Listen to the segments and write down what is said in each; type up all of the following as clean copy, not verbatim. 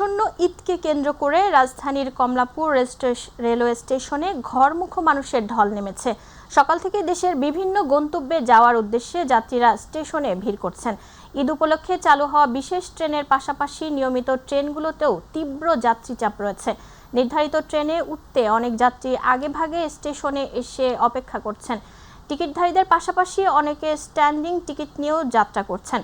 আসন্ন ঈদকে কেন্দ্র করে রাজধানীর কমলাপুর রেলওয়ে স্টেশনে ঘরমুখো মানুষের ঢল নেমেছে। সকাল থেকে দেশের বিভিন্ন গন্তব্যে যাওয়ার উদ্দেশ্যে যাত্রীরা স্টেশনে ভিড় করছেন। ঈদ উপলক্ষে চালু হওয়া বিশেষ ট্রেনের পাশাপাশি নিয়মিত ট্রেনগুলোতেও তীব্র যাত্রী চাপ রয়েছে। নির্ধারিত ট্রেনে উঠতে অনেক যাত্রী আগেভাগে স্টেশনে এসে অপেক্ষা করছেন। টিকিটধারীদের পাশাপাশি অনেকে স্ট্যান্ডিং টিকিট নিয়েও যাত্রা করছেন।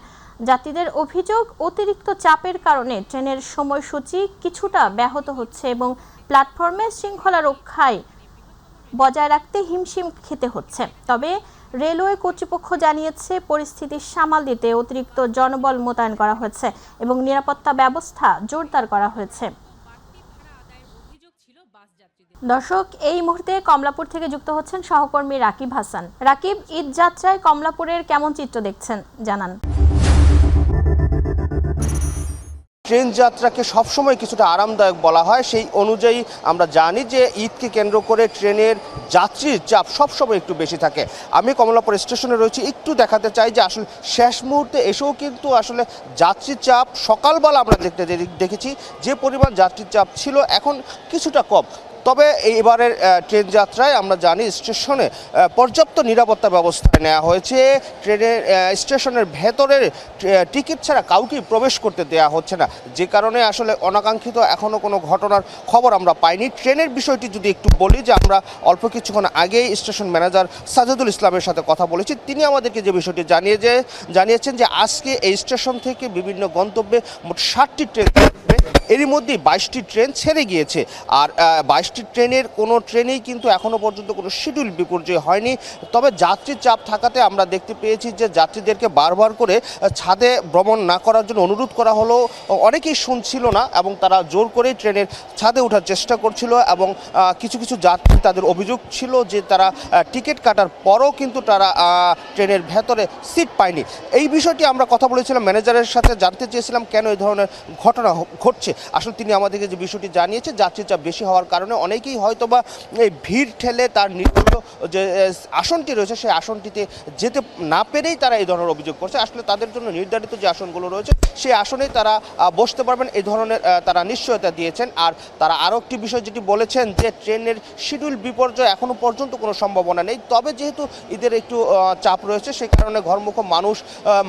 যাত্রীদের অভিযোগ, অতিরিক্ত চাপের কারণে ট্রেনের সময়সূচি কিছুটা ব্যাহত হচ্ছে এবং প্ল্যাটফর্মে শৃঙ্খলা রক্ষায় বজায় রাখতে হিমশিম খেতে হচ্ছে। তবে রেলওয়ে কর্তৃপক্ষ জানিয়েছে পরিস্থিতি সামাল দিতে অতিরিক্ত জনবল মোতায়েন করা হয়েছে এবং নিরাপত্তা ব্যবস্থা জোরদার করা হয়েছে। দর্শক, এই মুহূর্তে কমলাপুর থেকে যুক্ত হচ্ছেন সহকর্মী রাকিব হাসান। রাকিব, ঈদ যাত্রায় কমলাপুরের কেমন চিত্র দেখছেন জানান। ট্রেন যাত্রাকে সবসময় কিছুটা আরামদায়ক বলা হয়, সেই অনুযায়ী আমরা জানি যে ঈদকে কেন্দ্র করে ট্রেনের যাত্রীর চাপ সবসময় একটু বেশি থাকে। আমি কমলাপুর স্টেশনে রয়েছি, একটু দেখাতে চাই যে আসলে শেষ মুহূর্তে এসেও কিন্তু আসলে যাত্রীর চাপ সকালবেলা আমরা দেখেছি যে পরিমাণ যাত্রীর চাপ ছিল এখন কিছুটা কম। তবে এবারের ট্রেন যাত্রায় আমরা জানি স্টেশনে পর্যাপ্ত নিরাপত্তা ব্যবস্থা নেওয়া হয়েছে। ট্রেনের স্টেশনের ভেতরের টিকিট ছাড়া কাউকেই প্রবেশ করতে দেওয়া হচ্ছে না, যে কারণে আসলে অনাকাঙ্ক্ষিত এখনও কোনো ঘটনার খবর আমরা পাইনি। ট্রেনের বিষয়টি যদি একটু বলি, যে আমরা অল্প কিছুক্ষণ আগেই স্টেশন ম্যানেজার সাজেদুল ইসলামের সাথে কথা বলেছি। তিনি আমাদেরকে যে বিষয়টি জানিয়েছেন যে আজকে এই স্টেশন থেকে বিভিন্ন গন্তব্যে মোট 60টি ট্রেন, এরই মধ্যে 22টি ট্রেন ছেড়ে গিয়েছে। আর 22টি ট্রেনের কোনো ট্রেনেই কিন্তু এখনও পর্যন্ত কোনো শিডিউল বিপর্যয় হয়নি। তবে যাত্রীর চাপ থাকাতে আমরা দেখতে পেয়েছি যে যাত্রীদেরকে বারবার করে ছাদে ভ্রমণ না করার জন্য অনুরোধ করা হলো, অনেকেই শুনছিল না এবং তারা জোর করেই ট্রেনের ছাদে ওঠার চেষ্টা করছিল। এবং কিছু কিছু যাত্রী, তাদের অভিযোগ ছিল যে তারা টিকিট কাটার পরও কিন্তু তারা ট্রেনের ভেতরে সিট পায়নি। এই বিষয়টি আমরা কথা বলেছিলাম ম্যানেজারের সাথে, জানতে চেয়েছিলাম কেন এই ধরনের ঘটনা ঘটছে। আসলে তিনি আমাদেরকে যে বিষয়টি জানিয়েছে, যাত্রীর চাপ বেশি হওয়ার কারণে অনেকেই হয়তোবা এই ভিড় ঠেলে তার নির্দিষ্ট যে আসনটি রয়েছে সেই আসনটিতে যেতে না পেরেই তারা এই ধরনের অভিযোগ করছে। আসলে তাদের জন্য নির্ধারিত যে আসনগুলো রয়েছে সেই আসনেই তারা বসতে পারবেন, এই ধরনের তারা নিশ্চয়তা দিয়েছেন। আর তারা আরও একটি বিষয় যেটি বলেছেন যে ট্রেনের শিডিউল বিপর্যয় এখনও পর্যন্ত কোনো সম্ভাবনা নেই। তবে যেহেতু ঈদের একটু চাপ রয়েছে, সেই কারণে ঘরমুখো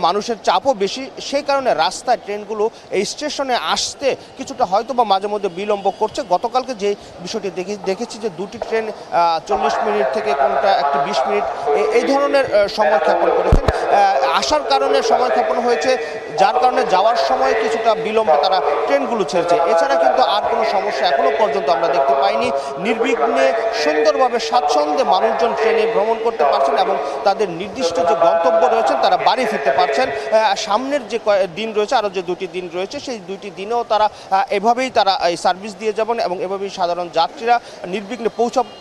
মানুষের চাপও বেশি, সেই কারণে রাস্তায় ট্রেনগুলো এই স্টেশনে আসতে কিছুটা হয়তো বা মাঝে মধ্যে বিলম্ব করছে। গতকালকে যে বিষয়টি দেখেছি যে 2টি ট্রেন 40 মিনিট থেকে কোনটা একটি 20 মিনিট এই ধরনের সময় ক্ষেপণ করেছেন। আসার কারণে সময় ক্ষেপণ হয়েছে, যার কারণে যাওয়ার সময় কিছুটা বিলম্বে তারা ট্রেনগুলো ছেড়েছে। এছাড়া কিন্তু আর কোনো সমস্যা এখনও পর্যন্ত আমরা দেখতে পাইনি। নির্বিঘ্নে সুন্দরভাবে স্বাচ্ছন্দ্যে মানুষজন ট্রেনে ভ্রমণ করতে পারছেন এবং তাদের নির্দিষ্ট যে গন্তব্য রয়েছেন তারা বাড়ি ফিরতে পারছেন। সামনের যে দিন রয়েছে, আরও যে 2টি দিন রয়েছে, সেই 2টি দিনেও তারা এভাবেই তারা এই সার্ভিস দিয়ে যাবেন এবং এভাবেই সাধারণ যাত্রীরা নির্বিঘ্নে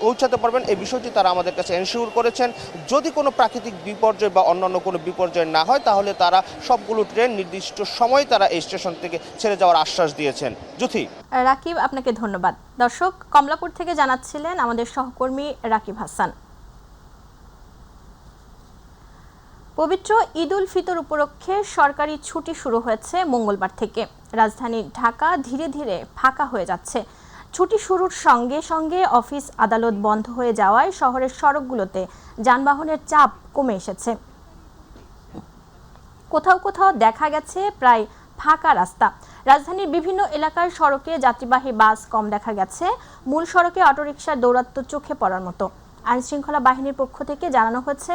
পৌঁছাতে পারবেন। এই বিষয়টি তারা আমাদের কাছে এনশিওর করেছেন। যদি কোনো প্রাকৃতিক বিপর্যয় বা অন্যান্য কোনো বিপর্যয় না হয়, তাহলে তারা সবগুলো ট্রেন নির্দিষ্ট সময় তারা এই স্টেশন থেকে ছেড়ে যাওয়ার আশ্বাস দিয়েছেন। জ্যোতি। রাকিব, আপনাকে ধন্যবাদ। দর্শক, কমলাপুর থেকে জানাচ্ছিলেন আমাদের সহকর্মী রাকিব হাসান। পবিত্র ঈদ উল ফিতর উপলক্ষে সরকারি ছুটি শুরু হয়েছে মঙ্গলবার থেকে। রাজধানী ঢাকা ধীরে ধীরে ফাঁকা হয়ে যাচ্ছে। ছুটি শুরুর সঙ্গে সঙ্গে অফিস আদালত বন্ধ হয়ে যাওয়ায় শহরের সড়কগুলোতে যানবাহনের চাপ কমে এসেছে। কোথাও কোথাও দেখা গেছে প্রায় ফাঁকা রাস্তা। রাজধানীর বিভিন্ন এলাকার সড়কে যাত্রীবাহী বাস কম দেখা গেছে। মূল সড়কে অটোরিকশার দৌরাত্ম্য চোখে পড়ার মতো। আইনশৃঙ্খলা বাহিনীর পক্ষ থেকে জানানো হয়েছে,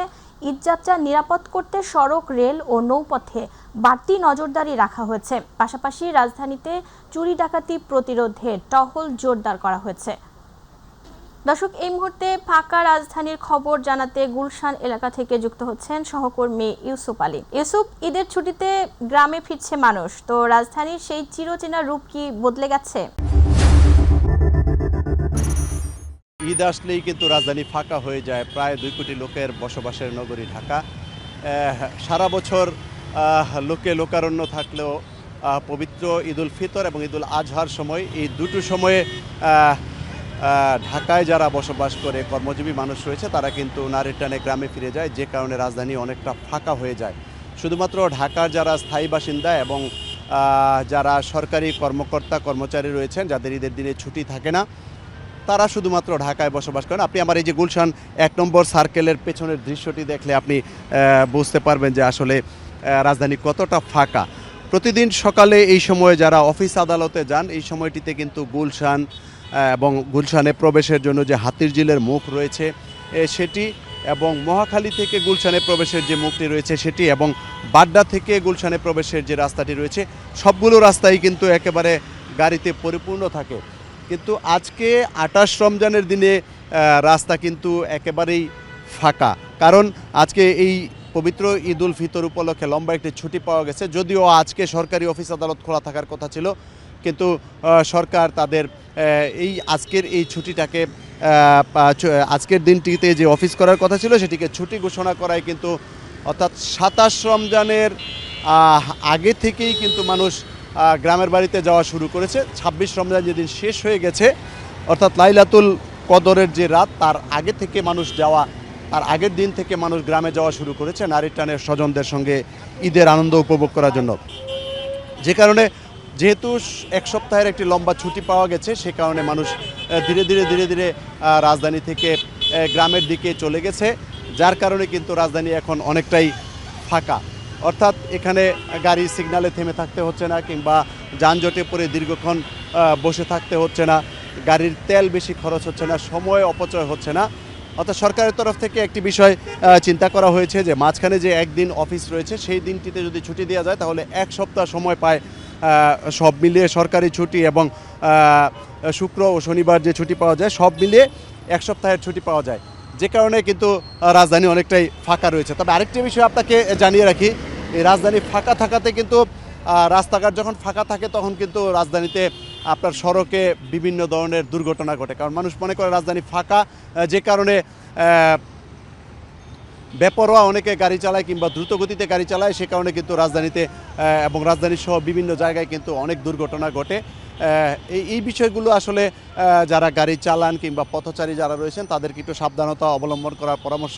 ঈদযাত্রা নিরাপদ করতে সড়ক, রেল ও নৌপথে বাড়তি নজরদারি রাখা হয়েছে। পাশাপাশি রাজধানীতে চুরি ডাকাতি প্রতিরোধে টহল জোরদার করা হয়েছে। দর্শক, এই মুহূর্তে ফাঁকা রাজধানীর খবর জানাতে গুলশান এলাকা থেকে যুক্ত হচ্ছেন সহকর্মী ইউসুফ আলী। ইউসুফ, ঈদের ছুটিতে গ্রামে ফিরছে মানুষ, তো রাজধানীর সেই চিরচেনা রূপ কি বদলে গেছে? ঈদ আসলেই কিন্তু রাজধানী ফাঁকা হয়ে যায়। প্রায় 2 কোটি লোকের বসবাসের নগরী ঢাকা। সারা বছর লোকে লোকারণ্য থাকলেও পবিত্র ঈদ উল ফিতর এবং ঈদ উল আজহার সময়, এই দুটো সময়ে ঢাকায় যারা বসবাস করে কর্মজীবী মানুষ রয়েছে তারা কিন্তু নারীর টানে গ্রামে ফিরে যায়, যে কারণে রাজধানী অনেকটা ফাঁকা হয়ে যায়। শুধুমাত্র ঢাকার যারা স্থায়ী বাসিন্দা এবং যারা সরকারি কর্মকর্তা কর্মচারী রয়েছেন, যাদের ঈদের দিনে ছুটি থাকে না, তারা শুধুমাত্র ঢাকায় বসবাস করেন। আপনি আমার এই যে গুলশান 1 নম্বর সার্কেলের পেছনের দৃশ্যটি দেখলে আপনি বুঝতে পারবেন যে আসলে রাজধানী কতটা ফাঁকা। প্রতিদিন সকালে এই সময়ে যারা অফিস আদালতে যান, এই সময়টিতে কিন্তু গুলশান এবং গুলশানে প্রবেশের জন্য যে হাতিরঝিলের মুখ রয়েছে সেটি, এবং মহাখালী থেকে গুলশানে প্রবেশের যে মুখটি রয়েছে সেটি, এবং বাড্ডা থেকে গুলশানে প্রবেশের যে রাস্তাটি রয়েছে, সবগুলো রাস্তাই কিন্তু একেবারে গাড়িতে পরিপূর্ণ থাকে। কিন্তু আজকে 28 রমজানের দিনে রাস্তা কিন্তু একেবারেই ফাঁকা, কারণ আজকে এই পবিত্র ঈদ উল ফিতর উপলক্ষে লম্বা একটি ছুটি পাওয়া গেছে। যদিও আজকে সরকারি অফিস আদালত খোলা থাকার কথা ছিল, কিন্তু সরকার তাদের আজকের এই ছুটিটাকে আজকের দিনটিতে যে অফিস করার কথা ছিল সেটিকে ছুটি ঘোষণা করায় কিন্তু, অর্থাৎ 27 রমজানের আগে থেকেই কিন্তু মানুষ গ্রামের বাড়িতে যাওয়া শুরু করেছে। 26 রমজান যেদিন শেষ হয়ে গেছে, অর্থাৎ লাইলাতুল কদরের যে রাত, তার আগে থেকে মানুষ যাওয়া, তার আগের দিন থেকে মানুষ গ্রামে যাওয়া শুরু করেছে নারীর টানের স্বজনদের সঙ্গে ঈদের আনন্দ উপভোগ করার জন্য। যে কারণে, যেহেতু 1 সপ্তাহের একটি লম্বা ছুটি পাওয়া গেছে, সে কারণে মানুষ ধীরে ধীরে রাজধানী থেকে গ্রামের দিকে চলে গেছে, যার কারণে কিন্তু রাজধানী এখন অনেকটাই ফাঁকা। অর্থাৎ এখানে গাড়ি সিগন্যালে থেমে থাকতে হচ্ছে না, কিংবা যানজটে পড়ে দীর্ঘক্ষণ বসে থাকতে হচ্ছে না, গাড়ির তেল বেশি খরচ হচ্ছে না, সময় অপচয় হচ্ছে না। অর্থাৎ সরকারের তরফ থেকে একটি বিষয় চিন্তা করা হয়েছে যে মাঝখানে যে একদিন অফিস রয়েছে, সেই দিনটিতে যদি ছুটি দেওয়া যায় তাহলে 1 সপ্তাহ সময় পায় সব মিলিয়ে সরকারি ছুটি, এবং শুক্র ও শনিবার যে ছুটি পাওয়া যায়, সব মিলিয়ে 1 সপ্তাহের ছুটি পাওয়া যায়, যে কারণে কিন্তু রাজধানী অনেকটাই ফাঁকা রয়েছে। তবে আরেকটি বিষয় আপনাকে জানিয়ে রাখি, এই রাজধানী ফাঁকা থাকাতে কিন্তু রাস্তাঘাট যখন ফাঁকা থাকে তখন কিন্তু রাজধানীতে আপনার সড়কে বিভিন্ন ধরনের দুর্ঘটনা ঘটে, কারণ মানুষ মনে করে রাজধানী ফাঁকা, যে কারণে বেপরোয়া অনেকে গাড়ি চালায় কিংবা দ্রুতগতিতে গাড়ি চালায়, সে কারণে কিন্তু রাজধানীতে এবং রাজধানী সহ বিভিন্ন জায়গায় কিন্তু অনেক দুর্ঘটনা ঘটে। এই বিষয়গুলো আসলে যারা গাড়ি চালান কিংবা পথচারী যারা রয়েছেন তাদেরকে একটু সাবধানতা অবলম্বন করার পরামর্শ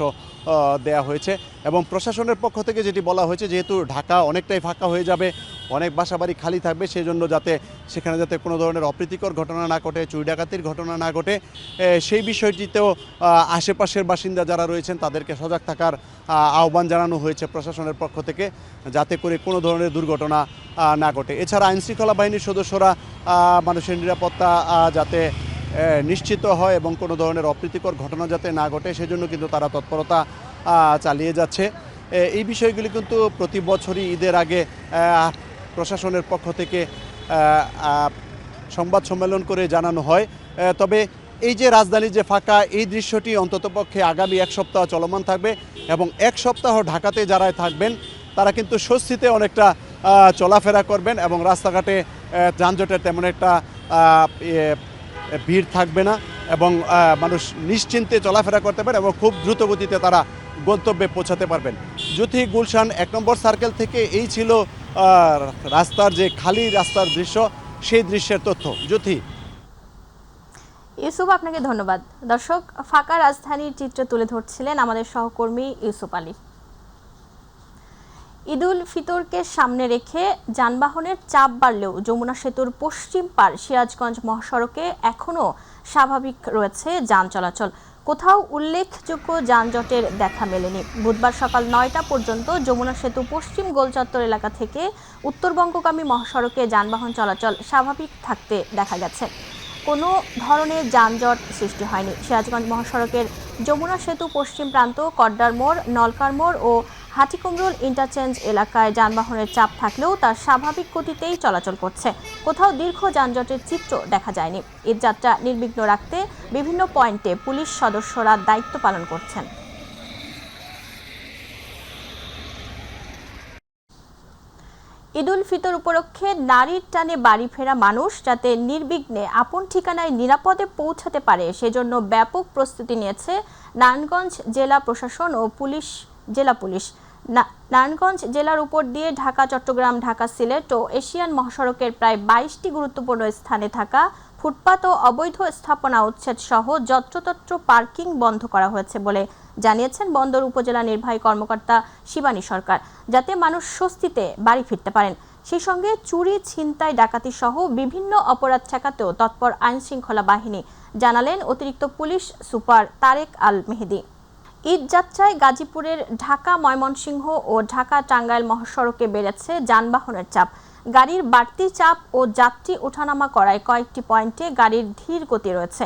দেয়া হয়েছে, এবং প্রশাসনের পক্ষ থেকে যেটি বলা হয়েছে, যেহেতু ঢাকা অনেকটাই ফাঁকা হয়ে যাবে, অনেক বাসাবাড়ি খালি থাকবে, সেই জন্য সেখানে যাতে কোনো ধরনের অপ্রীতিকর ঘটনা না ঘটে, চুরি ডাকাতির ঘটনা না ঘটে, সেই বিষয়টিতেও আশেপাশের বাসিন্দা যারা রয়েছেন তাদেরকে সজাগ থাকার আহ্বান জানানো হয়েছে প্রশাসনের পক্ষ থেকে, যাতে করে কোনো ধরনের দুর্ঘটনা না ঘটে। এছাড়া আইনশৃঙ্খলা বাহিনীর সদস্যরা মানুষের নিরাপত্তা যাতে নিশ্চিত হয় এবং কোনো ধরনের অপ্রীতিকর ঘটনা যাতে না ঘটে, সেজন্য কিন্তু তারা তৎপরতা চালিয়ে যাচ্ছে। এই বিষয়গুলি কিন্তু প্রতি বছরই ঈদের আগে প্রশাসনের পক্ষ থেকে সংবাদ সম্মেলন করে জানানো হয়। তবে এই যে রাজধানী যে ফাঁকা, এই দৃশ্যটি অন্ততপক্ষে আগামী 1 সপ্তাহ চলমান থাকবে, এবং 1 সপ্তাহ ঢাকাতে যারা থাকবেন তারা কিন্তু স্বস্তিতে অনেকটা চলাফেরা করবেন, এবং রাস্তাঘাটে যানজটের তেমন একটা ভিড় থাকবে না, এবং মানুষ নিশ্চিন্তে চলাফেরা করতে পারে এবং খুব দ্রুত গতিতে তারা গন্তব্যে পৌঁছাতে পারবেন। জ্যোতি, গুলশান 1 নম্বর সার্কেল থেকে এই ছিল রাস্তার যে খালি রাস্তার দৃশ্য, সেই দৃশ্যের তথ্য। জ্যোতি। ইউসুফ, আপনাকে ধন্যবাদ। দর্শক, ফাঁকা রাজধানীর চিত্র তুলে ধরছিলেন আমাদের সহকর্মী ইউসুফ আলী। ঈদ উল ফিতরকে সামনে রেখে যানবাহনের চাপ বাড়লেও যমুনা সেতুর পশ্চিম পাড় সিরাজগঞ্জ মহাসড়কে এখনও স্বাভাবিক রয়েছে যান চলাচল, কোথাও উল্লেখযোগ্য যানজটের দেখা মেলেনি। বুধবার সকাল 9টা পর্যন্ত যমুনা সেতু পশ্চিম গোলচত্বর এলাকা থেকে উত্তরবঙ্গগামী মহাসড়কে যানবাহন চলাচল স্বাভাবিক থাকতে দেখা গেছে, কোনো ধরনের যানজট সৃষ্টি হয়নি। সিরাজগঞ্জ মহাসড়কের যমুনা সেতু পশ্চিম প্রান্ত, কড্ডার মোড়, নলকার মোড় ও হাটিকুমরুল ইন্টারচেঞ্জ এলাকায় যানবাহনের চাপ থাকলেও তার স্বাভাবিক গতিতেই চলাচল করছে, কোথাও দীর্ঘ যানজটের চিত্র দেখা যায়নি। ঈদযাত্রা নির্বিঘ্ন রাখতে বিভিন্ন পয়েন্টে পুলিশ সদস্যরা দায়িত্ব পালন করছেন। ঈদ উল ফিতর উপলক্ষে নারীর টানে বাড়ি ফেরা মানুষ যাতে নির্বিঘ্নে আপন ঠিকানায় নিরাপদে পৌঁছাতে পারে, সেজন্য ব্যাপক প্রস্তুতি নিয়েছে নারায়ণগঞ্জ জেলা প্রশাসন ও জেলা পুলিশ। নারায়ণগঞ্জ জেলার উপর দিয়ে ঢাকা, চট্টগ্রাম, ঢাকা, সিলেট ও এশিয়ান মহাসড়কের প্রায় 22টি গুরুত্বপূর্ণ স্থানে থাকা ফুটপাত ও অবৈধ স্থাপনা উচ্ছেদ সহ যত্রতত্র পার্কিং বন্ধ করা হয়েছে বলে জানিয়েছেন বন্দর উপজেলা নির্বাহী কর্মকর্তা শিবানী সরকার, যাতে মানুষ স্বস্তিতে বাড়ি ফিরতে পারেন। সেই সঙ্গে চুরি, ছিনতাই, ডাকাতি সহ বিভিন্ন অপরাধ ঠেকাতেও তৎপর আইনশৃঙ্খলা বাহিনী, জানালেন অতিরিক্ত পুলিশ সুপার তারেক আল মেহেদি। ঈদ যাত্রায় গাজীপুরের ঢাকা ময়মনসিংহ ও ঢাকা টাঙ্গাইল মহাসড়কে বেড়েছে যানবাহনের চাপ। গাড়ির বাড়তি চাপ ও যাত্রী ওঠানামা করায় কয়েকটি পয়েন্টে গাড়ির ধীর গতি রয়েছে।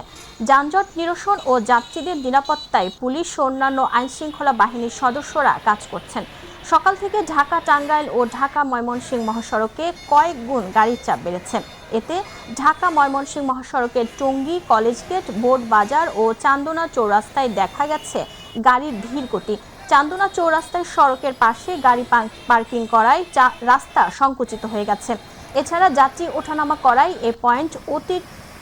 যানজট নিরসন ও যাত্রীদের নিরাপত্তায় পুলিশ ও অন্যান্য আইনশৃঙ্খলা বাহিনীর সদস্যরা কাজ করছেন। সকাল থেকে ঢাকা টাঙ্গাইল ও ঢাকা ময়মনসিংহ মহাসড়কে কয়েক গুণ গাড়ির চাপ বেড়েছে। এতে ঢাকা ময়মনসিংহ মহাসড়কের টঙ্গী, কলেজ গেট, বোর্ড বাজার ও চান্দনা চৌরাস্তায় দেখা গেছে গাড়ির ধীর গতি। চান্দনা চৌরাস্তায় সড়কের পাশে গাড়ি পার্কিং করায় রাস্তা সংকুচিত হয়ে গেছে। এছাড়া যাত্রী ওঠানামা করায় এ পয়েন্ট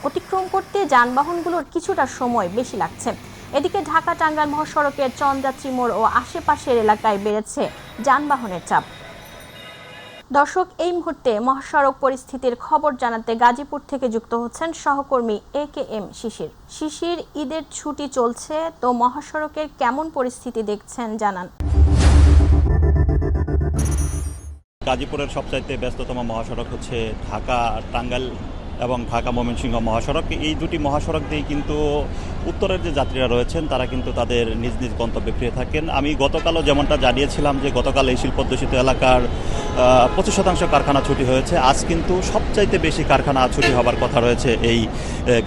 অতিক্রম করতে যানবাহনগুলোর কিছুটা সময় বেশি লাগছে। এদিকে ঢাকা টাঙ্গাইল মহাসড়কের চন্দ্রাত্রী মোড় ও আশেপাশের এলাকায় বেড়েছে যানবাহনের চাপ। দর্শক, এই মুহূর্তে মহাসড়ক পরিস্থিতির খবর জানাতে গাজীপুর থেকে যুক্ত হচ্ছেন সহকর্মী AKM শিশির। শিশির, ঈদের ছুটি চলছে, তো মহাসড়কের কেমন পরিস্থিতি দেখছেন জানান। গাজীপুরের সবচাইতে ব্যস্ততম মহাসড়ক হচ্ছে ঢাকা টাঙ্গাইল এবং ঢাকা ময়মনসিংহ মহাসড়ক। এই দুটি মহাসড়ক দিয়ে কিন্তু উত্তরের যে যাত্রীরা রয়েছেন তারা কিন্তু তাদের নিজ নিজ গন্তব্যে ফিরে থাকেন। আমি গতকালও যেমনটা জানিয়েছিলাম যে গতকাল এই শিল্পোদ্যোষিত এলাকার 25% কারখানা ছুটি হয়েছে। আজ কিন্তু সবচাইতে বেশি কারখানা ছুটি হবার কথা রয়েছে এই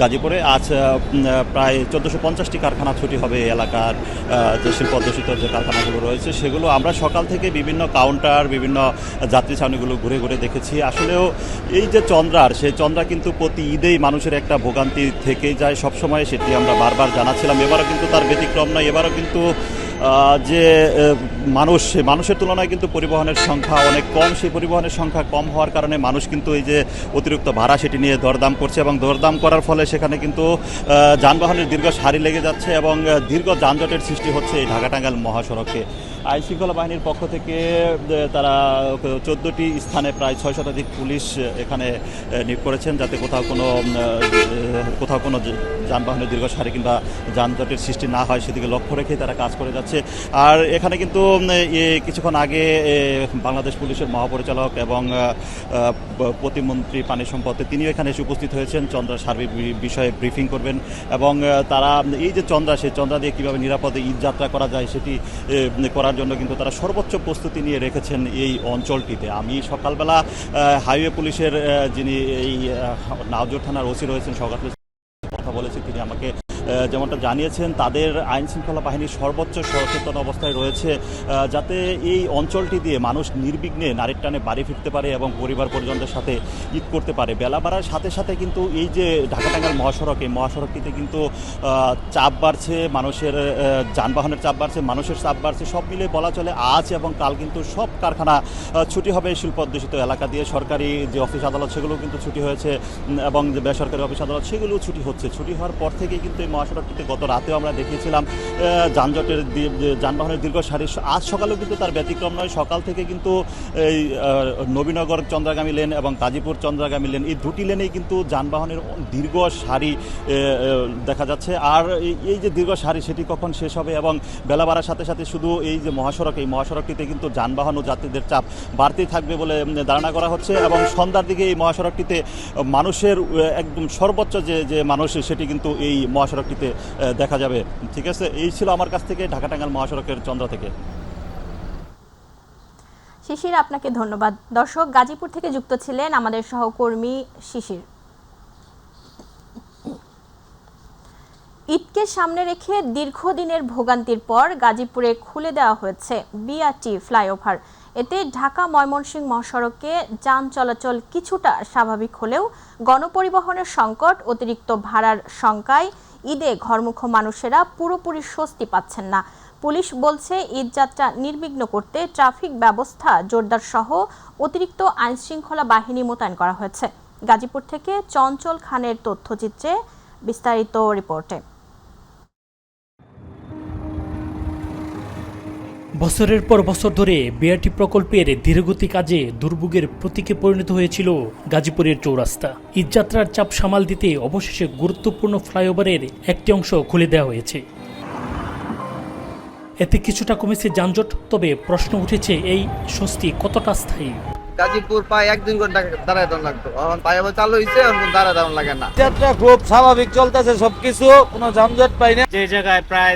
গাজীপুরে। আজ প্রায় 1450টি কারখানা ছুটি হবে এই এলাকার যে শিল্পোদ্যোষিত যে কারখানাগুলো রয়েছে সেগুলো আমরা সকাল থেকে বিভিন্ন কাউন্টার, বিভিন্ন যাত্রী ছাউনিগুলো ঘুরে ঘুরে দেখেছি। আসলেও এই যে চন্দ্রার, সেই চন্দ্রা কিন্তু প্রতি ঈদেই মানুষের একটা ভোগান্তি থেকেই যায় সবসময়, সেটি আমরা বারবার জানাচ্ছিলাম। এবারও কিন্তু তার ব্যতিক্রম নয়। এবারও কিন্তু যে মানুষের তুলনায় কিন্তু পরিবহনের সংখ্যা অনেক কম। সেই পরিবহনের সংখ্যা কম হওয়ার কারণে মানুষ কিন্তু এই যে অতিরিক্ত ভাড়া সেটি নিয়ে দরদাম করছে এবং দরদাম করার ফলে সেখানে কিন্তু যানবাহনের দীর্ঘ সারি লেগে যাচ্ছে এবং দীর্ঘ যানজটের সৃষ্টি হচ্ছে এই ঢাকা টাঙ্গাইল মহাসড়কে। আইনশৃঙ্খলা বাহিনীর পক্ষ থেকে তারা 14টি স্থানে প্রায় 6 শতাধিক পুলিশ এখানে নিয়োগ করেছেন, যাতে কোথাও কোনো যানবাহনের দীর্ঘ সারি কিংবা যানজটের সৃষ্টি না হয় সেদিকে লক্ষ্য রেখেই তারা কাজ করে যাচ্ছে। আর এখানে কিন্তু কিছুক্ষণ আগে বাংলাদেশ পুলিশের মহাপরিচালক এবং প্রতিমন্ত্রী পানি সম্পদ তিনিও এখানে এসে উপস্থিত হয়েছেন। চন্দ্রার সার্বিক বিষয়ে ব্রিফিং করবেন এবং তারা এই যে সেই চন্দ্রা দিয়ে কীভাবে নিরাপদে ঈদ যাত্রা করা যায় সেটি করার জন্য কিন্তু তারা সর্বোচ্চ প্রস্তুতি নিয়ে রেখেছেন এই অঞ্চলটিতে। আমি সকালবেলা হাইওয়ে পুলিশের যিনি এই নাওজোর থানার ওসি রয়েছেন সৌগাত কথা বলেছি, তিনি আমাকে যেমনটা জানিয়েছেন তাদের আইন শৃঙ্খলা বাহিনীর সর্বোচ্চ সচেতন অবস্থায় রয়েছে যাতে এই অঞ্চলটি দিয়ে মানুষ নির্বিঘ্নে নারীর টানে বাড়ি ফিরতে পারে এবং পরিবার পরিজনদের সাথে ঈদ করতে পারে। বেলা বাড়ার সাথে সাথে কিন্তু এই যে ঢাকা টাঙ্গাইল মহাসড়ক, এই মহাসড়কটিতে কিন্তু চাপ বাড়ছে, মানুষের যানবাহনের চাপ বাড়ছে, মানুষের চাপ বাড়ছে। সব মিলে বলা চলে আজ এবং কাল কিন্তু সব কারখানা ছুটি হবে শিল্প অধ্যুষিত এলাকা দিয়ে। সরকারি যে অফিস আদালত সেগুলো কিন্তু ছুটি হয়েছে এবং যে বেসরকারি অফিস আদালত সেগুলো ছুটি হচ্ছে। ছুটি হওয়ার পর থেকেই কিন্তু মহাসড়কটিতে গত রাতেও আমরা দেখিয়েছিলাম যানবাহনের দীর্ঘ সারি। আজ সকালেও কিন্তু তার ব্যতিক্রম নয়। সকাল থেকে কিন্তু এই নবীনগর চন্দ্রাগামী লেন এবং গাজীপুর চন্দ্রাগামী লেন, এই দুটি লেনেই কিন্তু যানবাহনের দীর্ঘ সারি দেখা যাচ্ছে। আর এই যে দীর্ঘ সারি সেটি কখন শেষ হবে এবং বেলা বাড়ার সাথে সাথে শুধু এই যে মহাসড়ক, এই মহাসড়কটিতে কিন্তু যানবাহন ও যাত্রীদের চাপ বাড়তেই থাকবে বলে ধারণা করা হচ্ছে এবং সন্ধ্যার দিকে এই মহাসড়কটিতে মানুষের একদম সর্বোচ্চ যে মানুষ সেটি কিন্তু এই মহাসড়কটিতে দেখা যাবে। ঠিক আছে, এই ছিল আমার কাছ থেকে ঢাকা টাঙ্গাইল মহাসড়কের চন্দ্রা থেকে। শিশির, আপনাকে ধন্যবাদ। দর্শক, গাজীপুর থেকে যুক্ত ছিলেন আমাদের সহকর্মী শিশির। ঈদকে সামনে রেখে দীর্ঘদিনের ভোগান্তির পর গাজীপুরে খুলে দেওয়া হয়েছে বিআরটি ফ্লাইওভার। এতে ঢাকা ময়মনসিংহ মহাসড়কে যান চলাচল কিছুটা স্বাভাবিক হলেও গণপরিবহনের সংকট, অতিরিক্ত ভাড়ার শঙ্কায় ঈদে ঘরমুখ মানুষেরা পুরোপুরি স্বস্তি পাচ্ছেন না। পুলিশ বলছে ঈদযাত্রা নির্বিঘ্ন করতে ট্রাফিক ব্যবস্থা জোরদার সহ অতিরিক্ত আইনশৃঙ্খলা বাহিনী মোতায়েন করা হয়েছে। গাজীপুর থেকে চঞ্চল খানের তথ্যচিত্রে বিস্তারিত রিপোর্টে। বছরের পর বছর ধরে বিআরটি প্রকল্পের ধীরগতি কাজে দুর্ভোগের প্রতীকে পরিণত হয়েছিল গাজীপুরের চৌরাস্তা। ঈদযাত্রার চাপ সামাল দিতে অবশেষে গুরুত্বপূর্ণ ফ্লাইওভারের একটি অংশ খুলে দেওয়া হয়েছে। এতে কিছুটা কমেছে যানজট, তবে প্রশ্ন উঠেছে এই স্বস্তি কতটা স্থায়ী। গাজীপুর প্রায় 1-2 ঘন্টা দাঁড়ায় দাঁড়ানো লাগতো, এখন পায়ে আবার চালু হয়েছে, এখন দাঁড়ায় দাঁড়ানো লাগে না। যাত্রা খুব স্বাভাবিক চলতেছে, সবকিছু কোনো যানজট পাই না। যে জায়গায় প্রায়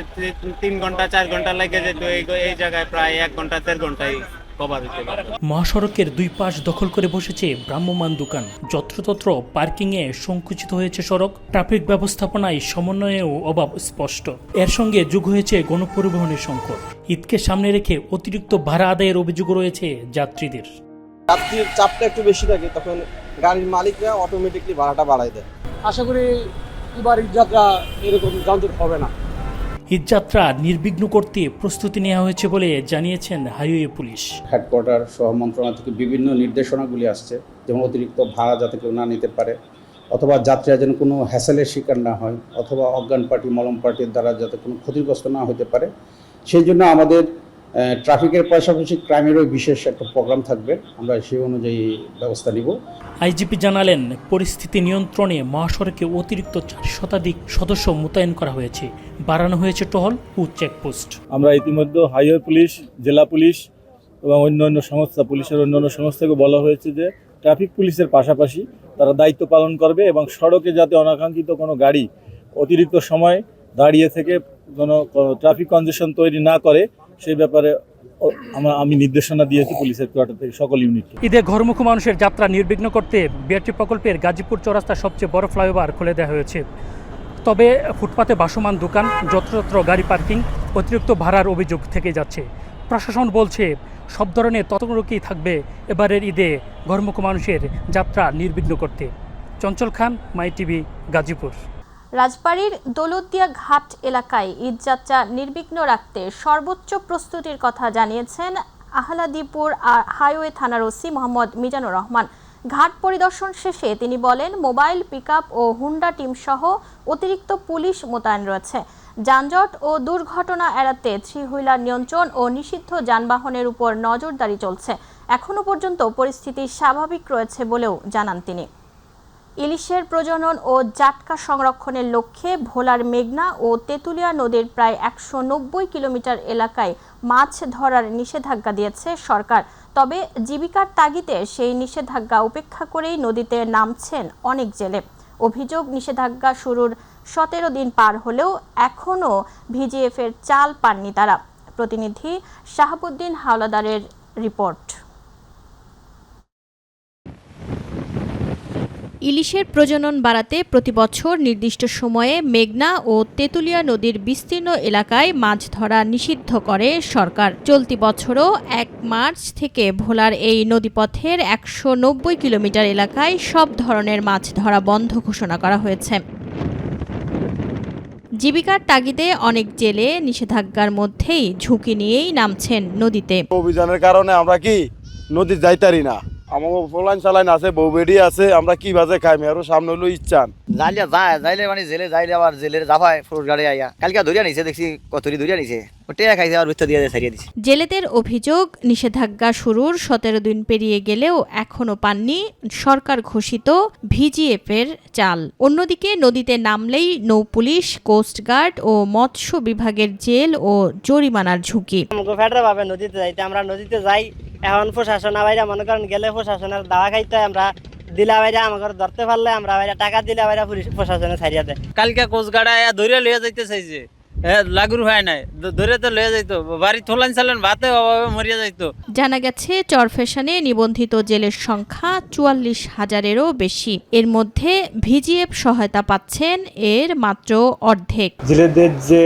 3 ঘন্টা 4 ঘন্টা লেগে যেত এই জায়গায় প্রায় 1 ঘন্টা 1.5 ঘন্টায় কভার হতে পারে। মহাসড়কের দুই পাশ দখল করে বসেছে ভ্রাম্যমাণ দোকান, যত্রতত্র পার্কিংয়ে সংকুচিত হয়েছে সড়ক, ট্রাফিক ব্যবস্থাপনায় সমন্বয়েও অভাব স্পষ্ট। এর সঙ্গে যোগ হয়েছে গণপরিবহনের সংকট। ঈদকে সামনে রেখে অতিরিক্ত ভাড়া আদায়ের অভিযোগ রয়েছে যাত্রীদের। যাত্রীর চাপটা একটু বেশি থাকে, তখন গাড়ির মালিকরা অটোমেটিকলি ভাড়াটা বাড়ায় দেয়। আশা করি এবার যাত্রা এরকম যানজট হবে না। ঈদযাত্রা নির্বিঘ্ন করতে প্রস্তুতি নেওয়া হয়েছে বলে জানিয়েছেন হাইওয়ে পুলিশ। হেডকোয়ার্টার সহ মন্ত্রণালয় থেকে বিভিন্ন নির্দেশনাগুলি আসছে, যেমন অতিরিক্ত ভাড়া যাতে কেউ না নিতে পারে, অথবা যাত্রীরা যেন কোনো হ্যাসেলের শিকার না হয়, অথবা অজ্ঞান পার্টি মলম পার্টির দ্বারা যাতে কোনো ক্ষতিগ্রস্ত না হতে পারে। সেই জন্য আমাদের ট্রাফিকের পাশাপাশি ক্রাইমেরও বিশেষ একটা প্রোগ্রাম থাকবে, আমরা সেই অনুযায়ী ব্যবস্থা নিব। আইজিপি জানালেন, পরিস্থিতি নিয়ন্ত্রণে মহাসড়কে অতিরিক্ত 4 শতাধিক সদস্য মোতায়েন করা হয়েছে, বাড়ানো হয়েছে টহল ও চেকপোস্ট। আমরা ইতিমধ্যে হাইওয়ে পুলিশ, জেলা পুলিশ এবং অন্যান্য সংস্থা, পুলিশের অন্যান্য সংস্থাকে বলা হয়েছে যে ট্রাফিক পুলিশের পাশাপাশি তারা দায়িত্ব পালন করবে এবং সড়কে যাতে অনাকাঙ্ক্ষিত কোনো গাড়ি অতিরিক্ত সময় দাঁড়িয়ে থেকে কোনো ট্রাফিক কনজেশন তৈরি না করে সেই ব্যাপারে আমি নির্দেশনা দিয়েছি পুলিশের কোয়ার্টার থেকে সকল ইউনিট। ঈদে ঘরমুখী মানুষের যাত্রা নির্বিঘ্ন করতে বিআরটি প্রকল্পের গাজীপুর চৌরাস্তা সবচেয়ে বড় ফ্লাইওভার খুলে দেওয়া হয়েছে। তবে ফুটপাতে ভাসমান দোকান, যত্রতত্র গাড়ি পার্কিং, অতিরিক্ত ভাড়ার অভিযোগ থেকে যাচ্ছে। প্রশাসন বলছে সব ধরনের তদারকি থাকবে এবারের ঈদে ঘরমুখী মানুষের যাত্রা নির্বিঘ্ন করতে। চঞ্চল খান, মাই টিভি, গাজীপুর। রাজবাড়ীর দৌলতদিয়া ঘাট এলাকায় ঈদযাত্রা নির্বিঘ্ন রাখতে সর্বোচ্চ প্রস্তুতির কথা জানিয়েছেন আহলাদীপুর হাইওয়ে থানার ওসি মোহাম্মদ মিজানুর রহমান। ঘাট পরিদর্শন শেষে তিনি বলেন, মোবাইল পিকআপ ও হুন্ডা টিম সহ অতিরিক্ত পুলিশ মোতায়েন রয়েছে। যানজট ও দুর্ঘটনা এড়াতে 3 হুইলার নিয়ন্ত্রণ ও নিষিদ্ধ যানবাহনের উপর নজরদারি চলছে। এখনও পর্যন্ত পরিস্থিতি স্বাভাবিক রয়েছে বলেও জানান তিনি। ইলিশের প্রজনন ও জাটকা সংরক্ষণের লক্ষ্যে ভোলার মেঘনা ও তেঁতুলিয়া নদীর প্রায় 190 কিলোমিটার এলাকায় মাছ ধরার নিষেধাজ্ঞা দিয়েছে সরকার। তবে জীবিকার তাগিদে সেই নিষেধাজ্ঞা উপেক্ষা করেই নদীতে নামছেন অনেক জেলে। অভিযোগ, নিষেধাজ্ঞা শুরুর 17 দিন পার হলেও এখনও ভিজিএফের চাল পাননি তারা। প্রতিনিধি শাহাবুদ্দিন হাওলাদারের রিপোর্ট। ইলিশের প্রজনন বাড়াতে প্রতিবছর নির্দিষ্ট সময়ে মেঘনা ও তেঁতুলিয়া নদীর বিস্তীর্ণ এলাকায় মাছ ধরা নিষিদ্ধ করে সরকার। চলতি বছরও 1 মার্চ থেকে ভোলার এই নদীপথের 190 কিলোমিটার এলাকায় সব ধরনের মাছ ধরা বন্ধ ঘোষণা করা হয়েছে। জীবিকার তাগিদে অনেক জেলে নিষেধাজ্ঞার মধ্যেই ঝুঁকি নিয়েই নামছেন নদীতে। অভিযানের কারণে আমরা কি নদী যাইতারি না, আমার ফলাইন সালাইন আছে, বউ বেডি আছে, আমরা কি বাজে খাই আরো সামনে হলো ইচ্ছান যাইলে মানে জেলে যাইলে আবার জেলের জাফায় ফোর্স গাড়ি আইয়া কালকে ধরিয়া নিছে, দেখছি কতরি ধরিয়া নিছে, ওটা খাইছে আর ভিতর দিয়ে ছাড়িয়ে দিছে। জেলেদের অভিযোগ, নিষেধাজ্ঞা শুরুর 17 দিন পেরিয়ে গেলেও এখনো পাননি সরকার ঘোষিত ভিজিএফের চাল। অন্যদিকে নদীতে নামলেই নৌ পুলিশ, কোস্টগার্ড ও মৎস্য বিভাগের জেল ও জরিমানার ঝুঁকি। নদীতে যাইতে আমরা নদীতে যাই, এখন প্রশাসন বাইরে মনে করেন গেলে প্রশাসনের দাওয়া খাইতে আমরা দিলা বাইরে আমাকে ধরতে পারলে আমরা বাইরে টাকা দিলে বাইরে প্রশাসনে ছাড়িয়া দেয়। কালকে কোস্টগার্ড আয়া ধরে লইয়া যাইতে চাইছে, লাগুর হয় নাই, ধরে তো লইয়া যাইতো, বাড়ি থোলান চালেন ভাতে অভাবে মরিয়া যাইতো। জানা গেছে চরফ্যাশনে নিবন্ধিত জেলের সংখ্যা 44,000-এরও বেশি। এর মধ্যে ভিজিএফ সহায়তা পাচ্ছেন এর মাত্র অর্ধেক। জেলেদের যে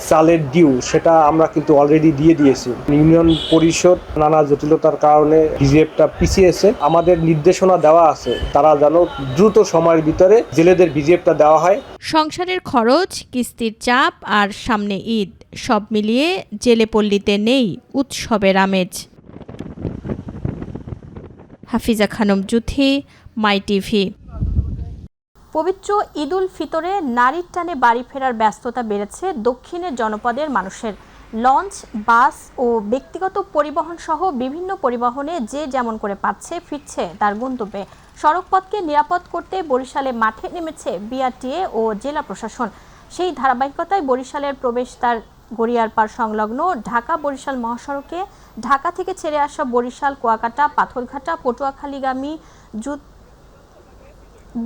চালের ডিউ সেটা আমরা কিন্তু অলরেডি দিয়ে দিয়েছি। ইউনিয়ন পরিষদ নানা জটিলতার কারণে ভিজিএফটা পিছিয়েছে। আমাদের নির্দেশনা দেওয়া আছে তারা যেন দ্রুত সময়ের ভিতরে জেলেদের ভিজিএফটা দেওয়া হয়। সংসারের খরচ, কিস্তির চাপ আর সামনে ঈদ, সব মিলিয়ে জেলে পল্লীতে নেই উৎসবের আমেজ। হাফিজা খানম জুথি, মাই টিভি। পবিত্র ঈদুল ফিতরে নারীর টানে বাড়ি ফেরার ব্যস্ততা বেড়েছে দক্ষিণের জনপদের মানুষের। লঞ্চ, বাস ও ব্যক্তিগত পরিবহন সহ বিভিন্ন পরিবহনে যে যেমন করে পাচ্ছে ফিরছে তার গন্তব্যে। সড়কপথকে নিরাপদ করতে বরিশালে মাঠে নেমেছে বিআরটিএ ও জেলা প্রশাসন। সেই ধারাবাহিকতায় বরিশালের প্রবেশদ্বার গড়িয়ারপাড় সংলগ্ন ঢাকা বরিশাল মহাসড়কে ঢাকা থেকে ছেড়ে আসা বরিশাল, কুয়াকাটা, পাথরঘাটা, পটুয়াখালীগামী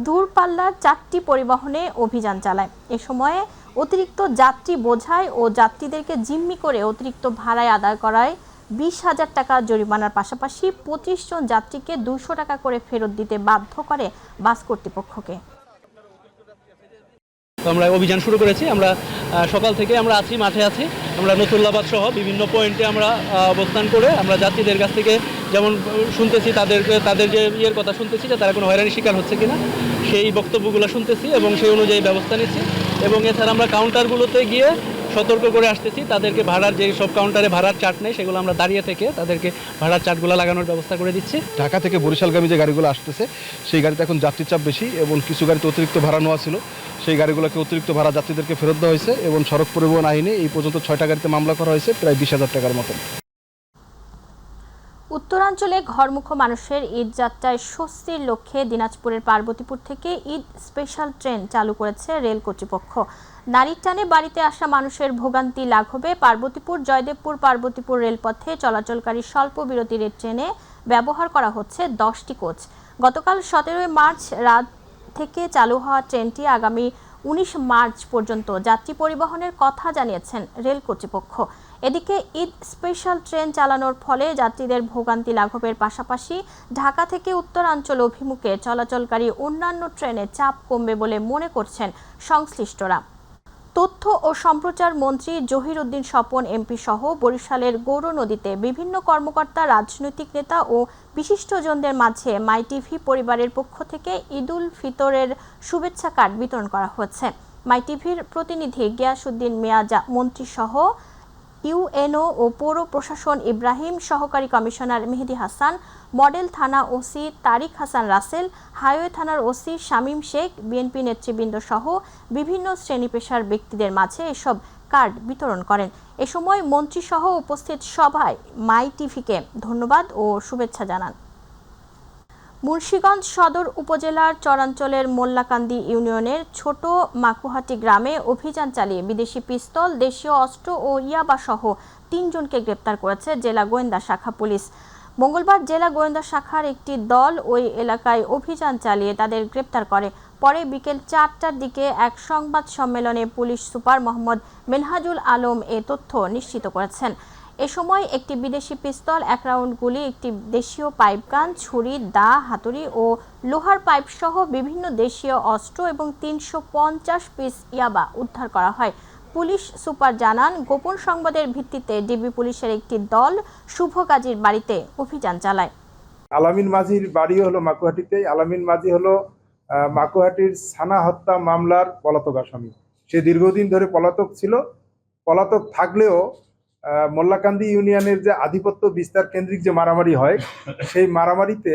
দূরপাল্লার 4টি পরিবহনে অভিযান চালায়। এ সময়ে অতিরিক্ত যাত্রী বোঝাই ও যাত্রীদেরকে জিম্মি করে অতিরিক্ত ভাড়ায় আদায় করায় 20,000 টাকা জরিমানার পাশাপাশি 25 জন যাত্রীকে 200 টাকা করে ফেরত দিতে বাধ্য করে বাস কর্তৃপক্ষকে। আমরা অভিযান শুরু করেছি। আমরা সকাল থেকে আমরা আছি, মাঠে আছি। আমরা নতুল্লাবাদ সহ বিভিন্ন পয়েন্টে আমরা অবস্থান করে আমরা যাত্রীদের কাছ থেকে যেমন শুনতেছি তাদের যে ইয়ের কথা শুনতেছি যে তারা কোনো হয়রানির শিকার হচ্ছে কিনা সেই বক্তব্যগুলো শুনতেছি এবং সেই অনুযায়ী ব্যবস্থা নিচ্ছি। এবং এছাড়া আমরা কাউন্টারগুলোতে গিয়ে সতর্ক করে আসতেছি, তাদেরকে ভাড়ার যে সব কাউন্টারে ভাড়ার চার্ট নেই সেগুলো আমরা দাঁড়িয়ে থেকে তাদেরকে ভাড়ার চার্টগুলো লাগানোর ব্যবস্থা করে দিচ্ছি। ঢাকা থেকে বরিশালগামী যে গাড়িগুলো আসতেছে সেই গাড়িতে এখন যাত্রীর চাপ বেশি এবং কিছু গাড়িতে অতিরিক্ত ভাড়া নেওয়া ছিল, সেই গাড়িগুলোকে অতিরিক্ত ভাড়া যাত্রীদেরকে ফেরত দেওয়া হয়েছে এবং সড়ক পরিবহন আইনে এই পর্যন্ত 6টা গাড়িতে মামলা করা হয়েছে প্রায় 20,000 টাকার মতো। উত্তরাঞ্চলে ঘরমুখো মানুষের ঈদ যাত্রায় স্বস্তির লক্ষ্যে দিনাজপুরের পার্বতীপুর থেকে ঈদ স্পেশাল ট্রেন চালু করেছে রেল কর্তৃপক্ষ। নারীর টানে বাড়িতে আসা মানুষের ভোগান্তি লাঘবে পার্বতীপুর পার্বতীপুর রেলপথে চলাচলকারী স্বল্প বিরতির ট্রেনে ব্যবহার করা হচ্ছে 10টি কোচ। গতকাল 17 মার্চ রাত থেকে চালু হওয়া ট্রেনটি আগামী 19 মার্চ পর্যন্ত যাত্রী পরিবহনের কথা জানিয়েছেন রেল কর্তৃপক্ষ। এদিকে ঈদ স্পেশাল ট্রেন চালানোর ফলে যাত্রীদের ভোগান্তি লাঘবের পাশাপাশি ঢাকা থেকে উত্তরাঞ্চল অভিমুখে চলাচলকারী অন্যান্য ট্রেনে চাপ কমবে বলে মনে করছেন সংশ্লিষ্টরা। তথ্য ও সম্প্রচার মন্ত্রী জহির উদ্দিন স্বপন এমপি সহ বরিশালের গৌর নদীতে বিভিন্ন কর্মকর্তা, রাজনৈতিক নেতা ও বিশিষ্টজনদের মাঝে মাই টিভি পরিবারের পক্ষ থেকে ঈদুল ফিতরের শুভেচ্ছা কার্ড বিতরণ করা হয়েছে। মাই টিভির প্রতিনিধি গিয়াসউদ্দিন মিয়া মন্ত্রী সহ ইউএনও ও পৌর প্রশাসন ইব্রাহিম, সহকারী কমিশনার মেহেদি হাসান, মডেল থানা ওসি তারিক হাসান রাসেল, হাইওয়ে থানার ওসি শামীম শেখ, বিএনপি নেতৃবৃন্দ সহ বিভিন্ন শ্রেণী পেশার ব্যক্তিদের মাঝে এসব কার্ড বিতরণ করেন। এ সময় মন্ত্রী সহ উপস্থিত সভায় মাই টিভিকে ধন্যবাদ ও শুভেচ্ছা জানান। মুন্সিগঞ্জ সদর উপজেলার চরাঞ্চলের মোল্লাকান্দি ইউনিয়নের ছোট মাকুহাটি গ্রামে অভিযান চালিয়ে বিদেশি পিস্তল, দেশীয় অস্ত্র ও ইয়াবা সহ 3 জনকে গ্রেপ্তার করেছে জেলা গোয়েন্দা শাখা পুলিশ। মঙ্গলবার জেলা গোয়েন্দা শাখার একটি দল ওই এলাকায় অভিযান চালিয়ে তাদের গ্রেপ্তার করে। পরে বিকেল 4টার দিকে এক সংবাদ সম্মেলনে পুলিশ সুপার মোহাম্মদ মেনহাজুল আলম এ তথ্য নিশ্চিত করেছেন। এ সময় একটি বিদেশি পিস্তল, 1 রাউন্ড গুলি, একটি দেশীয় পাইপগান, ছুরি, দা, হাতুড়ি ও লোহার পাইপ সহ বিভিন্ন দেশীয় অস্ত্র এবং 350 পিস ইয়াবা উদ্ধার করা হয়। পুলিশ সুপার জানান, গোপন সংবাদের ভিত্তিতে ডিবি পুলিশের একটি দল শুভ কাজীর বাড়িতে অভিযান চালায়। আলামিন মাঝির বাড়ি হলো মাকুহাটিতে। আলামিন মাঝি হলো মাকুহাটির ছানা হত্যা মামলার পলাতক আসামি। সে দীর্ঘদিন ধরে পলাতক ছিল। পলাতক থাকলেও মোল্লাকান্দি ইউনিয়নের যে আধিপত্য বিস্তার কেন্দ্রিক যে মারামারি হয় সেই মারামারিতে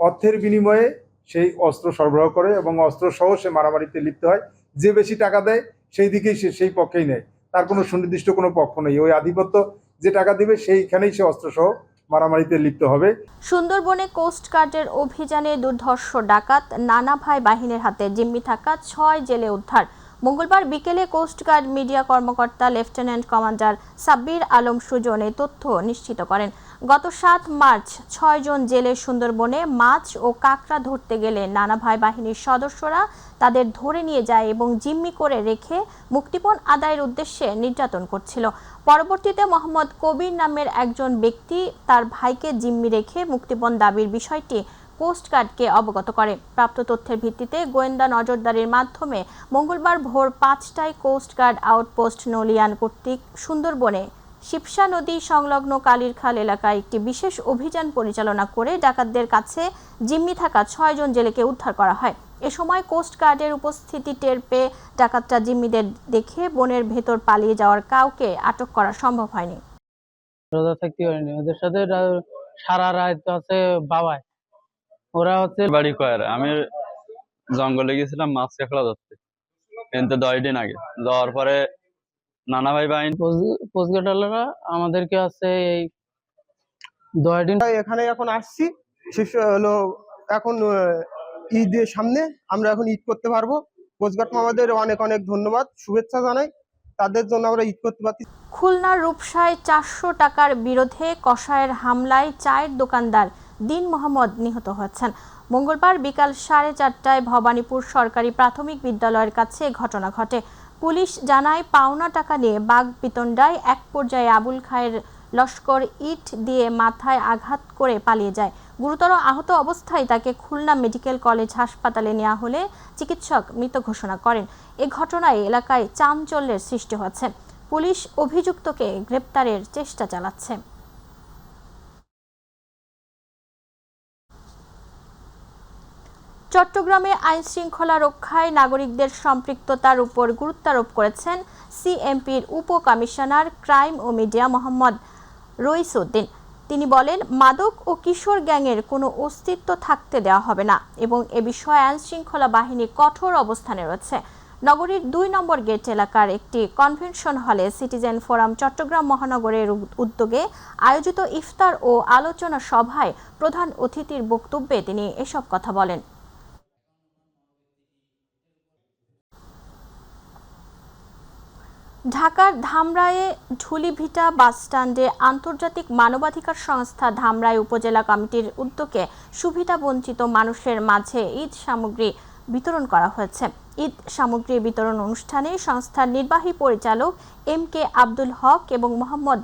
অর্থের বিনিময়ে সেই অস্ত্র সরবরাহ করে এবং অস্ত্র সহ সে মারামারিতে লিপ্ত হয়। যে বেশি টাকা দেয় সেই দিকেই সে সেই পক্ষেই নেয়, তার কোনো সুনির্দিষ্ট কোনো পক্ষ নেই। ওই আধিপত্য যে টাকা দিবে সেইখানেই সে অস্ত্র সহ মারামারিতে লিপ্ত হবে। সুন্দরবনে কোস্টগার্ডের অভিযানে দুর্ধর্ষ ডাকাত নানাভাই বাহিনীর হাতে জিম্মি থাকা 6 জেলে উদ্ধার। মঙ্গলবার বিকেলে কোস্টগার্ড মিডিয়া কর্মকর্তা লেফটেন্যান্ট কমান্ডার সাব্বির আলম সুজন এই তথ্য নিশ্চিত করেন। গত 7 মার্চ 6 জন জেলে সুন্দরবনে মাছ ও কাঁকড়া ধরতে গেলে নানাভাই বাহিনীর সদস্যরা তাদের ধরে নিয়ে যায় এবং জিম্মি করে রেখে মুক্তিপণ আদায়ের উদ্দেশ্যে নির্যাতন করছিল। পরবর্তীতে মোহাম্মদ কবির নামের একজন ব্যক্তি তার ভাইকে জিম্মি রেখে মুক্তিপণ দাবির বিষয়টি কোস্টগার্ডকে অবগত করে। প্রাপ্ত তথ্যের ভিত্তিতে গোয়েন্দা নজরদারির মাধ্যমে মঙ্গলবার ভোর 5টায় কোস্টগার্ড আউটপোস্ট নলিয়ান কর্তৃক সুন্দরবনে শিবসা নদী সংলগ্ন কালিরখাল এলাকায় একটি বিশেষ অভিযান পরিচালনা করে ডাকাতদের কাছে জিম্মি থাকা 6 জন জেলেকে উদ্ধার করা হয়। এ সময় কোস্টগার্ডের উপস্থিতি টের পেয়ে ডাকাতরা জিম্মিদের দেখে বনের ভেতর পালিয়ে যাওয়ার কাউকে আটক করা সম্ভব হয়নি। ওদের সাথে সারা রাত আছে বাবাই, ওরা হচ্ছে বাড়ি কয়ার। আমি জঙ্গলে গেছিলাম মাছ কাঁকড়া ধরতে, কিন্তু 10 দিন আগে যাওয়ার পরে নানা ভাই বাহিনী পোস্টগার্ডাররা আমাদেরকে আছে এই 10 দিন এখানে এখন আসছি। হলো এখন ঈদের সামনে আমরা এখন ঈদ করতে পারবো। কোস্টগার্ড আমাদের অনেক অনেক ধন্যবাদ, শুভেচ্ছা জানাই। তাদের জন্য আমরা ঈদ করতে পারছি। খুলনার রূপসায় 400 টাকার বিরোধে কসাইয়ের হামলায় চায়ের দোকানদার দিন মোহাম্মদ নিহত হয়েছেন। মঙ্গলবার বিকাল 4:30টায় ভবানীপুর সরকারি প্রাথমিক বিদ্যালয়ের কাছে ঘটনা ঘটে। পুলিশ জানায় পাওনা টাকা নিয়ে বাগবিতণ্ডায় এক পর্যায়ে আবুল খায়ের লস্কর ইট দিয়ে মাথায় আঘাত করে পালিয়ে যায়। গুরুতর আহত অবস্থায় তাকে খুলনা মেডিকেল কলেজ হাসপাতালে নেওয়া হলে চিকিৎসক মৃত ঘোষণা করেন। এ ঘটনায় এলাকায় চাঞ্চল্যের সৃষ্টি হয়েছে। পুলিশ অভিযুক্তকে গ্রেপ্তারের চেষ্টা চালাচ্ছে। চট্টগ্রামে আইন শৃঙ্খলা রক্ষায় নাগরিকদের সম্পৃক্ততার উপর গুরুত্বারোপ করেছেন সিএমপির উপকমিশনার ক্রাইম ও মিডিয়া মোহাম্মদ রইসউদ্দিন। তিনি বলেন, মাদক ও কিশোর গ্যাংয়ের কোনো অস্তিত্ব থাকতে দেওয়া হবে না এবং এ বিষয়ে আইন শৃঙ্খলা বাহিনী কঠোর অবস্থানে রয়েছে। নগরীর 2 নম্বর গেট এলাকার একটি কনভেনশন হলে সিটিজেন ফোরাম চট্টগ্রাম মহানগরের উদ্যোগে আয়োজিত ইফতার ও আলোচনা সভায় প্রধান অতিথির বক্তব্যে তিনি এসব কথা বলেন। ঢাকার ধামরায়ে ঢুলিভিটা বাসস্ট্যান্ডে আন্তর্জাতিক মানবাধিকার সংস্থা ধামরাই উপজেলা কমিটির উদ্যোগে সুবিধাবঞ্চিত মানুষের মাঝে ঈদ সামগ্রী বিতরণ করা হয়েছে। ঈদ সামগ্রী বিতরণ অনুষ্ঠানে সংস্থার নির্বাহী পরিচালক MK আব্দুল হক এবং মোহাম্মদ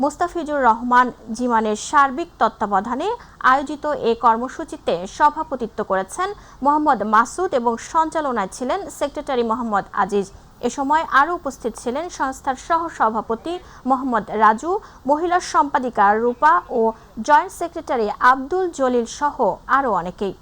মোস্তাফিজুর রহমান জিমানের সার্বিক তত্ত্বাবধানে আয়োজিত এ কর্মসূচিতে সভাপতিত্ব করেছেন মোহাম্মদ মাসুদ এবং সঞ্চালনায় ছিলেন সেক্রেটারি মোহাম্মদ আজিজ। এ সময় আরও উপস্থিত ছিলেন সংস্থার সহ সভাপতি মোহাম্মদ রাজু, মহিলা সম্পাদিকা রূপা ও জয়েন্ট সেক্রেটারি আব্দুল জলিল সহ আরও অনেকেই।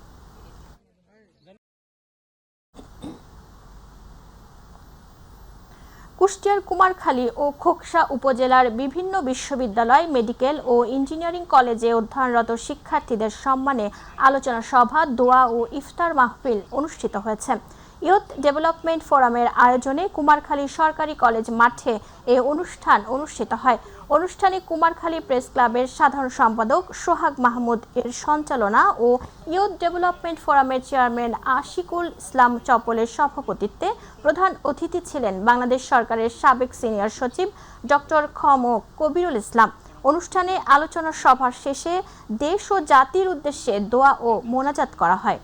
কুষ্টিয়ার কুমারখালী ও খোকসা উপজেলার বিভিন্ন বিশ্ববিদ্যালয়, মেডিকেল ও ইঞ্জিনিয়ারিং কলেজে অধ্যয়নরত শিক্ষার্থীদের সম্মানে আলোচনা সভা, দোয়া ও ইফতার মাহফিল অনুষ্ঠিত হয়েছে। ইয়ুথ ডেভেলপমেন্ট ফোরামের আয়োজনে কুমারখালী সরকারি কলেজ মাঠে এ অনুষ্ঠান অনুষ্ঠিত হয়। অনুষ্ঠানে কুমারখালী প্রেস ক্লাবের সাধারণ সম্পাদক সোহাগ মাহমুদ এর সঞ্চালনা ও ইয়ুথ ডেভেলপমেন্ট ফোরামের চেয়ারম্যান আশিকুল ইসলাম চপলের সভাপতিত্বে প্রধান অতিথি ছিলেন বাংলাদেশ সরকারের সাবেক সিনিয়র সচিব ডক্টর খ.ম. কবিরুল ইসলাম। অনুষ্ঠানে আলোচনা সভার শেষে দেশ ও জাতির উদ্দেশ্যে দোয়া ও মোনাজাত করা হয়।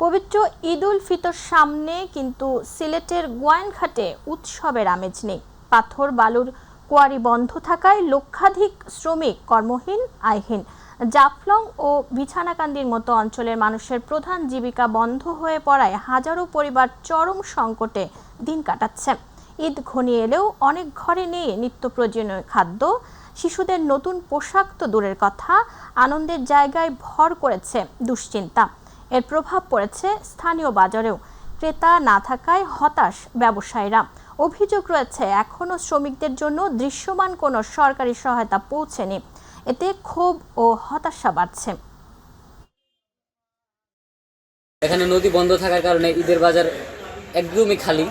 পবিত্র ঈদ উল ফিতর সামনে, কিন্তু সিলেটের গোয়াইনঘাটে উৎসবের আমেজ নেই। পাথর বালুর কোয়ারি বন্ধ থাকায় লক্ষাধিক শ্রমিক কর্মহীন, আয়হীন। জাফলং ও বিছানাকান্দির মতো অঞ্চলের মানুষের প্রধান জীবিকা বন্ধ হয়ে পড়ায় হাজারো পরিবার চরম সংকটে দিন কাটাচ্ছে। ঈদ ঘনিয়ে এলেও অনেক ঘরে নেই নিত্য প্রয়োজনীয় খাদ্য। শিশুদের নতুন পোশাক তো দূরের কথা, আনন্দের জায়গায় ভর করেছে দুশ্চিন্তা। এর প্রভাব পড়েছে স্থানীয় বাজারেও। ক্রেতা না থাকায় হতাশ ব্যবসায়ীরা। অভিযোগ রয়েছে, এখনও শ্রমিকদের জন্য দৃশ্যমান কোনো সরকারি সহায়তা পৌঁছেনি। এতে ক্ষোভ ও হতাশা বাড়ছে। এখানে নদী বন্ধ থাকার কারণে ঈদের বাজার একদমই খালি।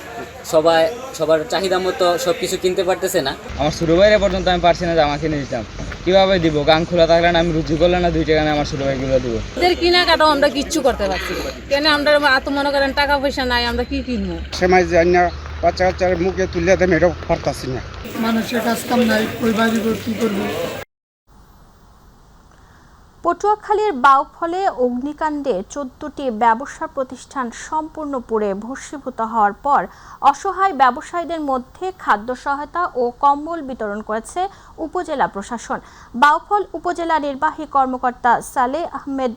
সবার চাহিদা মতো সবকিছু কিনতে পারতেছে না। আমার ছোট ভাইরা পর্যন্ত আমি পারছি না জামা কিনে দিতাম। কিভাবে দিব? গান খোলা থাকলে না, আমি রুজি করলে না 2 টাকা আমার ছোট ভাইগুলো দিব। এদের কেনাকাটা আমরা কিচ্ছু করতে পারছি কেন? আমরা এত মনে করেন টাকা পয়সা নাই, আমরা কি কিনবো? সেমাই যাই না, বাচ্চা কাচ্চার মুখে তুলে দেন, এটাও পারতাছি না। মানুষের কাজ কাম নাই, কই বাড়ি কি করবো? পটুয়াখালীর বাউফলে অগ্নিকাণ্ডে 14টি ব্যবসা প্রতিষ্ঠান সম্পূর্ণ পুড়ে ভস্মীভূত হওয়ার পর অসহায় ব্যবসায়ীদের মধ্যে খাদ্য সহায়তা ও কম্বল বিতরণ করেছে উপজেলা প্রশাসন। বাউফল উপজেলা নির্বাহী কর্মকর্তা সালেহ আহমেদ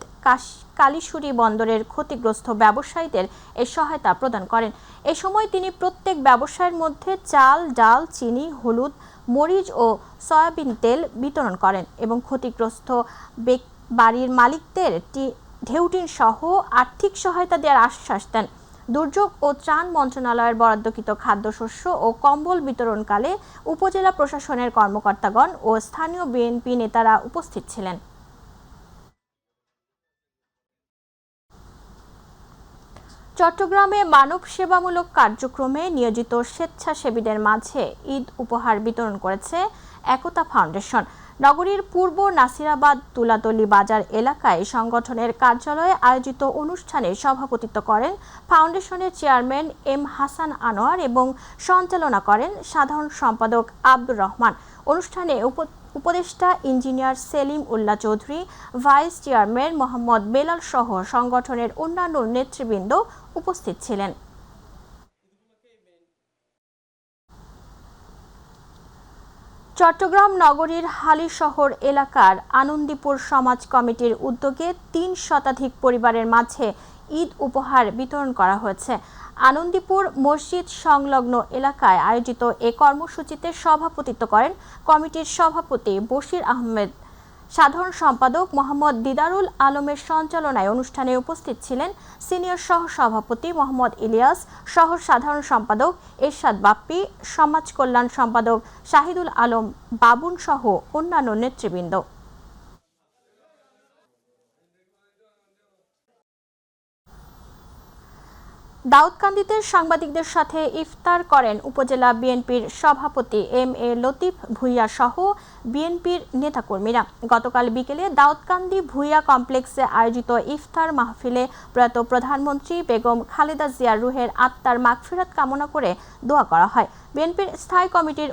কালিশুরি বন্দরের ক্ষতিগ্রস্ত ব্যবসায়ীদের এই সহায়তা প্রদান করেন। এ সময় তিনি প্রত্যেক ব্যবসায়ীর মধ্যে চাল, ডাল, চিনি, হলুদ, মরিচ ও সয়াবিন তেল বিতরণ করেন এবং ক্ষতিগ্রস্ত বাড়ির মালিকদের ঢেউটিন সহ আর্থিক সহায়তা দেওয়ার আশ্বাস দেন। দুর্যোগ ও ত্রাণ মন্ত্রণালয়ের বরাদ্দকৃত খাদ্যশস্য ও কম্বল বিতরণকালে উপজেলা প্রশাসনের কর্মকর্তাগণ ও স্থানীয় বিএনপি নেতারা উপস্থিত ছিলেন। চট্টগ্রামে মানব সেবামূলক কার্যক্রমে নিয়োজিত স্বেচ্ছাসেবীদের মাঝে ঈদ উপহার বিতরণ করেছে একতা ফাউন্ডেশন। নগরীর পূর্ব নাসিরাবাদ তুলাতলি বাজার এলাকায় সংগঠনের কার্যালয়ে আয়োজিত অনুষ্ঠানে সভাপতিত্ব করেন ফাউন্ডেশনের চেয়ারম্যান এম হাসান আনোয়ার এবং সঞ্চালনা করেন সাধারণ সম্পাদক আব্দুর রহমান। অনুষ্ঠানে উপদেষ্টা ইঞ্জিনিয়ার সেলিম উল্লাহ চৌধুরী, ভাইস চেয়ারম্যান মোহাম্মদ বেলাল সহ সংগঠনের অন্যান্য নেতৃবৃন্দ উপস্থিত ছিলেন। চট্টগ্রাম নগরীর হালিশহর এলাকার আনন্দীপুর সমাজ কমিটির উদ্যোগে ৩ শতাধিক পরিবারের মাঝে ঈদ উপহার বিতরণ করা হয়েছে। আনন্দীপুর মসজিদ সংলগ্ন এলাকায় আয়োজিত এ কর্মসূচিতে সভাপতিত্ব করেন কমিটির সভাপতি বশির আহমেদ। সাধারণ সম্পাদক মোহাম্মদ দিদারুল আলমের সঞ্চালনায় অনুষ্ঠানে উপস্থিত ছিলেন সিনিয়র সহ সভাপতি মোহাম্মদ ইলিয়াস, সহ সাধারণ সম্পাদক এরশাদ বাপ্পি, সমাজ কল্যাণ সম্পাদক শাহিদুল আলম বাবুন সহ অন্যান্য নেতৃবৃন্দ। দাউদকান্দিতে সাংবাদিকদের সাথে ইফতার করেন উপজেলা বিএনপির সভাপতি এম এ লতিফ ভূঁইয়া সহ বিএনপির নেতাকর্মীরা। গতকাল বিকেলে দাউদকান্দি ভূঁইয়া কমপ্লেক্সে আয়োজিত ইফতার মাহফিলে প্রয়াত প্রধানমন্ত্রী বেগম খালেদা জিয়ার রুহের আত্মার মাগফিরাত কামনা করে দোয়া করা হয়। বিএনপির স্থায়ী কমিটির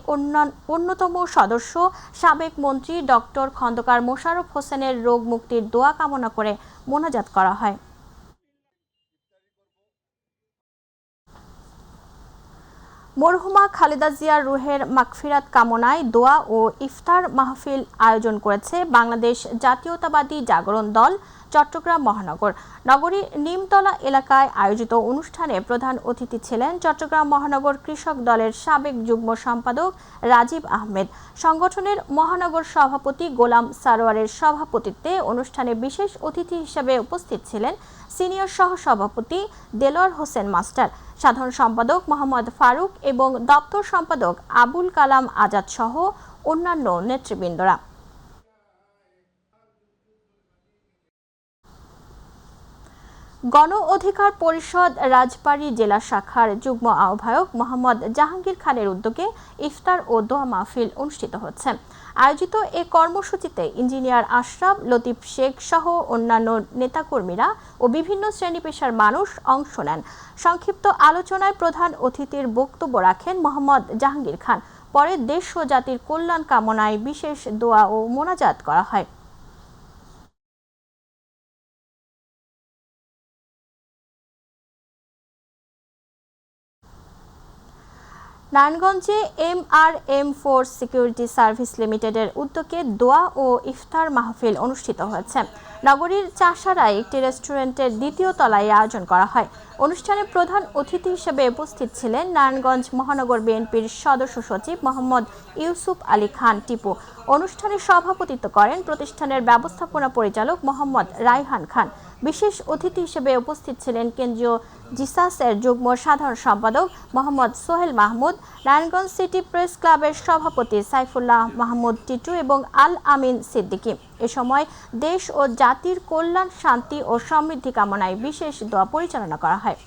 অন্যতম সদস্য সাবেক মন্ত্রী ডক্টর খন্দকার মোশাররফ হোসেনের রোগ মুক্তির দোয়া কামনা করে মোনাজাত করা হয়। মরহুমা খালেদা জিয়ার রুহের মাগফিরাত কামনায় দোয়া ও ইফতার মাহফিল আয়োজন করেছে বাংলাদেশ জাতীয়তাবাদী জাগরণ দল চট্টগ্রাম মহানগর। নগরীর নিমতলা এলাকায় আয়োজিত অনুষ্ঠানে প্রধান অতিথি ছিলেন চট্টগ্রাম মহানগর কৃষক দলের সাবেক যুগ্ম সম্পাদক রাজীব আহমেদ। সংগঠনের মহানগর সভাপতি গোলাম সারোয়ারের সভাপতিত্বে অনুষ্ঠানে বিশেষ অতিথি হিসেবে উপস্থিত ছিলেন সিনিয়র সহ সভাপতি দেলোয়ার হোসেন মাস্টার, সাধারণ সম্পাদক মোহাম্মদ ফারুক এবং দপ্তর সম্পাদক আবুল কালাম আজাদ সহ অন্যান্য নেতৃবৃন্দরা। গণ অধিকার পরিষদ রাজবাড়ী জেলা শাখার যুগ্ম আহ্বায়ক মোহাম্মদ জাহাঙ্গীর খানের উদ্যোগে ইফতার ও দোয়া মাহফিল অনুষ্ঠিত হচ্ছে। আয়োজিত এ কর্মসূচিতে ইঞ্জিনিয়ার আশরাফ, লতিফ শেখ সহ অন্যান্য নেতাকর্মীরা ও বিভিন্ন শ্রেণী পেশার মানুষ অংশ নেন। সংক্ষিপ্ত আলোচনায় প্রধান অতিথির বক্তব্য রাখেন মোহাম্মদ জাহাঙ্গীর খান। পরে দেশ ও জাতির কল্যাণ কামনায় বিশেষ দোয়া ও মোনাজাত করা হয়। নারায়ণগঞ্জে MRM4 সিকিউরিটি সার্ভিস লিমিটেডের উদ্যোগে দোয়া ও ইফতার মাহফিল অনুষ্ঠিত হয়েছে। নগরীর চাষারায় একটি রেস্টুরেন্টের দ্বিতীয় তলায় আয়োজন করা হয়। অনুষ্ঠানে প্রধান অতিথি হিসেবে উপস্থিত ছিলেন নারায়ণগঞ্জ মহানগর বিএনপির সদস্য সচিব মোহাম্মদ ইউসুফ আলী খান টিপু। অনুষ্ঠানে সভাপতিত্ব করেন প্রতিষ্ঠানের ব্যবস্থাপনা পরিচালক মোহাম্মদ রায়হান খান। বিশেষ অতিথি হিসেবে উপস্থিত ছিলেন কেন্দ্রীয় জিসাসের যুগ্ম সাধারণ সম্পাদক মোহাম্মদ সোহেল মাহমুদ, নারায়ণগঞ্জ সিটি প্রেস ক্লাবের সভাপতি সাইফুল্লাহ মাহমুদ টিটু এবং আল আমিন সিদ্দিকী। এ সময় দেশ ও জাতির কল্যাণ, শান্তি ও সমৃদ্ধি কামনায় বিশেষ দোয়া পরিচালনা করা হয়।